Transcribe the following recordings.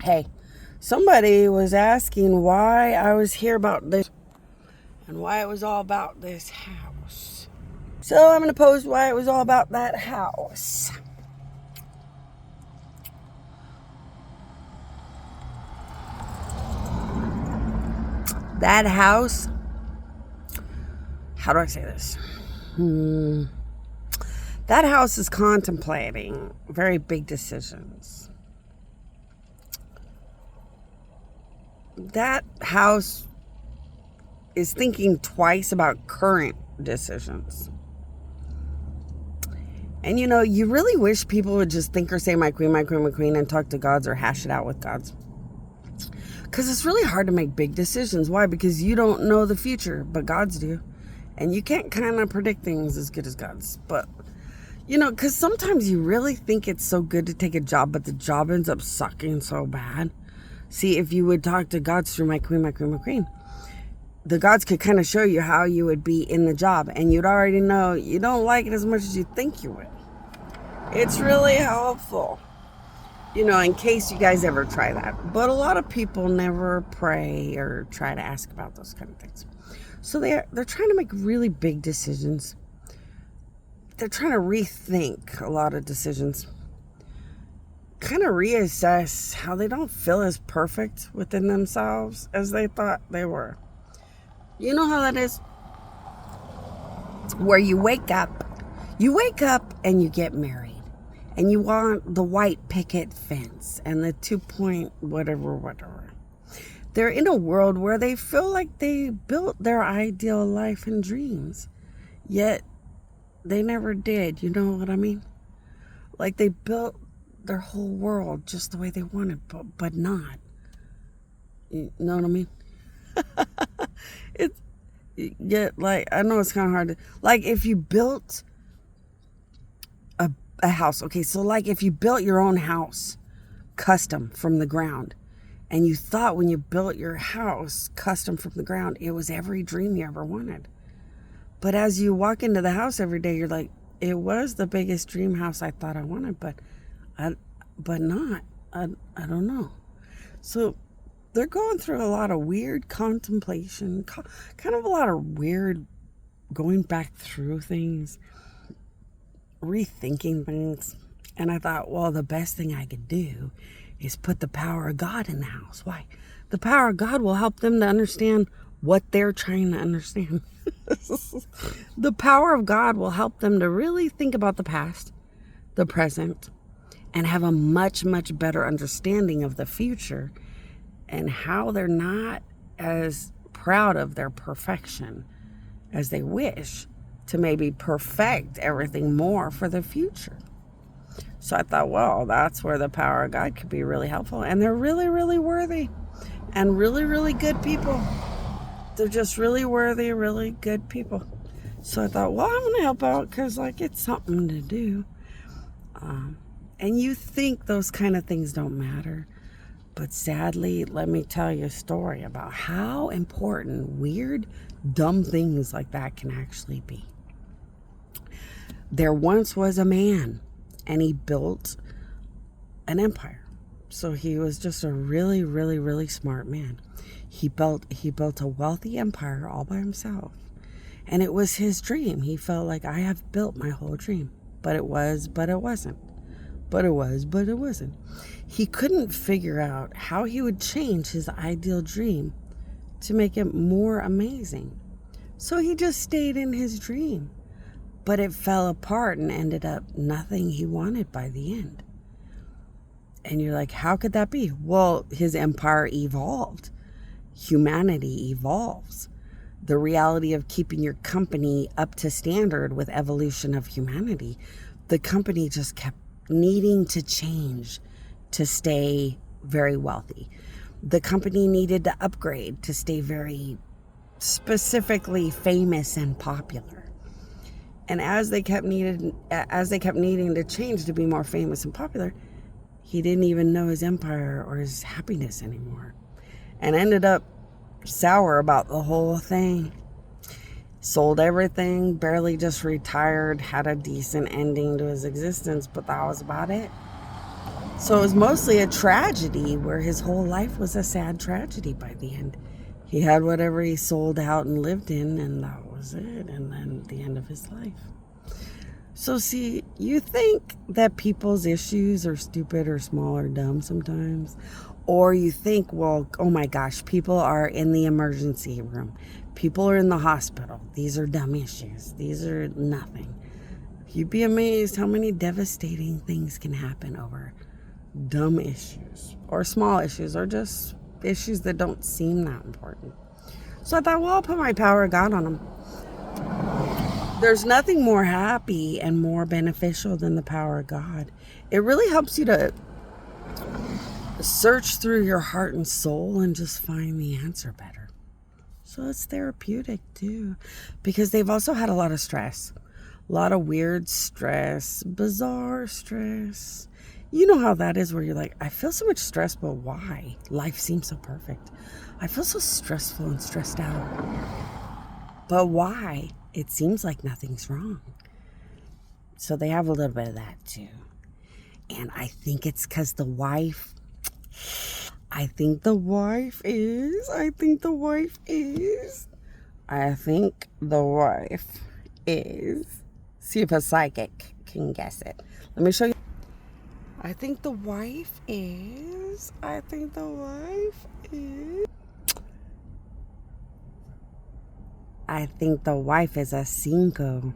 Hey, somebody was asking why I was here about this and why it was all about this house. So I'm going to post why it was all about that house. That house, how do I say this? That house is contemplating very big decisions. That house is thinking twice about current decisions. And you really wish people would just think or say my queen, my queen, my queen, and talk to gods or hash it out with gods. Because it's really hard to make big decisions. Why? Because you don't know the future, but gods do. And you can't kind of predict things as good as gods. But, because sometimes you really think it's so good to take a job, but the job ends up sucking so bad. See, if you would talk to gods through my queen, my queen, my queen, the gods could kind of show you how you would be in the job. And you'd already know you don't like it as much as you think you would. It's really helpful. In case you guys ever try that. But a lot of people never pray or try to ask about those kind of things. So they're trying to make really big decisions. They're trying to rethink a lot of decisions. Kind of reassess how they don't feel as perfect within themselves as they thought they were. You know how that is? Where you wake up and you get married. And you want the white picket fence and the 2-point whatever. They're in a world where they feel like they built their ideal life and dreams. Yet, they never did. You know what I mean? Like they built their whole world just the way they wanted, but not. You know what I mean? I know it's kind of hard to... Like, if you built a house. Okay, so like if you built your own house custom from the ground, and you thought when you built your house custom from the ground, it was every dream you ever wanted. But as you walk into the house every day, you're like, it was the biggest dream house I thought I wanted, but not. I don't know. So they're going through a lot of weird contemplation, kind of a lot of weird going back through things, rethinking things. And I thought, well, the best thing I could do is put the power of God in the house. Why? The power of God will help them to understand what they're trying to understand. The power of God will help them to really think about the past, the present, and have a much, much better understanding of the future and how they're not as proud of their perfection as they wish to maybe perfect everything more for the future. So I thought, well, that's where the power of God could be really helpful. And they're really, really worthy and really, really good people. They're just really worthy, really good people. So I thought, well, I'm going to help out because, it's something to do. And you think those kind of things don't matter. But sadly, let me tell you a story about how important weird, dumb things like that can actually be. There once was a man, and he built an empire. So he was just a really, really, really smart man. He built a wealthy empire all by himself. And it was his dream. He felt like, I have built my whole dream. But it wasn't. But it wasn't. He couldn't figure out how he would change his ideal dream to make it more amazing. So he just stayed in his dream. But it fell apart and ended up nothing he wanted by the end. And you're like, how could that be? Well, his empire evolved. Humanity evolves. The reality of keeping your company up to standard with evolution of humanity, the company just kept needing to change to stay very wealthy. The company needed to upgrade to stay very specifically famous and popular. And as they kept needing to change to be more famous and popular, he didn't even know his empire or his happiness anymore. And ended up sour about the whole thing. Sold everything, barely just retired, had a decent ending to his existence, but that was about it. So it was mostly a tragedy where his whole life was a sad tragedy by the end. He had whatever he sold out and lived in, and that was it. And then the end of his life. So see, you think that people's issues are stupid or small or dumb sometimes. Or you think, well, oh my gosh, people are in the emergency room. People are in the hospital. These are dumb issues. These are nothing. You'd be amazed how many devastating things can happen over dumb issues or small issues or just issues that don't seem that important. So I thought, well, I'll put my power of God on them. There's nothing more happy and more beneficial than the power of God. It really helps you to search through your heart and soul and just find the answer better. So it's therapeutic too, because they've also had a lot of stress, a lot of weird stress, bizarre stress. You know how that is where you're like, I feel so much stress, but why? Life seems so perfect. I feel so stressful and stressed out. But why? It seems like nothing's wrong. So they have a little bit of that too. And I think it's because the wife is, see if a psychic can guess it. Let me show you. I think the wife is a cinco.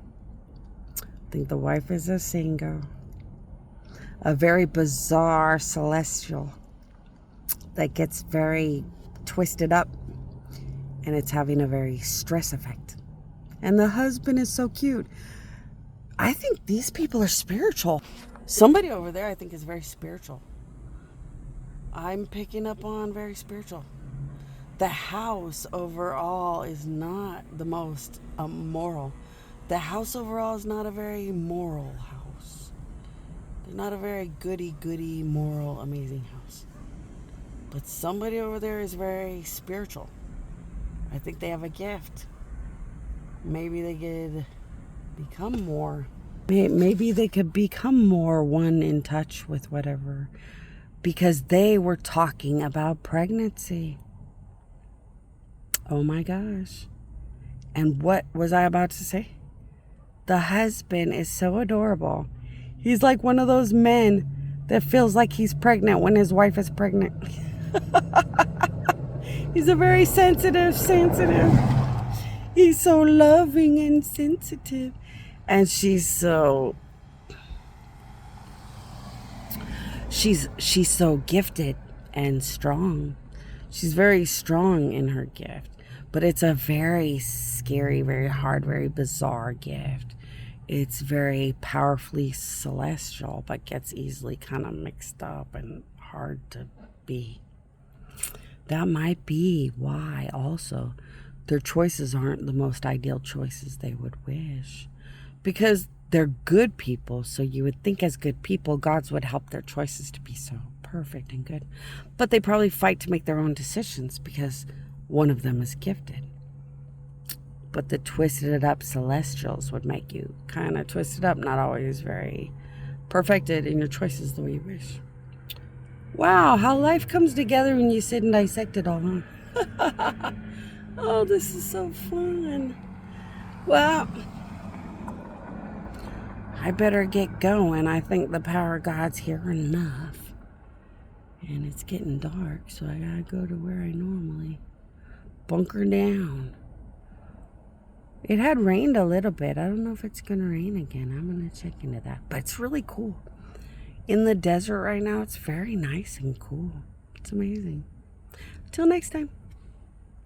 A very bizarre celestial that gets very twisted up, and it's having a very stress effect. And the husband is so cute. I think these people are spiritual. Somebody over there I think is very spiritual. I'm picking up on very spiritual. The house overall is not the most moral. The house overall is not a very moral house. They're not a very goody, moral, amazing house. But somebody over there is very spiritual. I think they have a gift. Maybe they could become more. Maybe they could become more one in touch with whatever. Because they were talking about pregnancy. Oh my gosh. And what was I about to say? The husband is so adorable. He's like one of those men that feels like he's pregnant when his wife is pregnant. He's a very sensitive. He's so loving and sensitive. And she's so gifted and strong. She's very strong in her gift. But it's a very scary, very hard, very bizarre gift. It's very powerfully celestial, but gets easily kind of mixed up and hard to be. That might be why also their choices aren't the most ideal choices they would wish. Because they're good people, so you would think as good people, God's would help their choices to be so perfect and good. But they probably fight to make their own decisions because one of them is gifted. But the twisted up celestials would make you kind of twisted up, not always very perfected in your choices the way you wish. Wow, how life comes together when you sit and dissect it all, huh? Oh, this is so fun. Well, I better get going. I think the power of God's here enough. And it's getting dark, so I gotta go to where I normally bunker down. It had rained a little bit. I don't know if it's going to rain again. I'm going to check into that. But it's really cool. In the desert right now, it's very nice and cool. It's amazing. Till next time.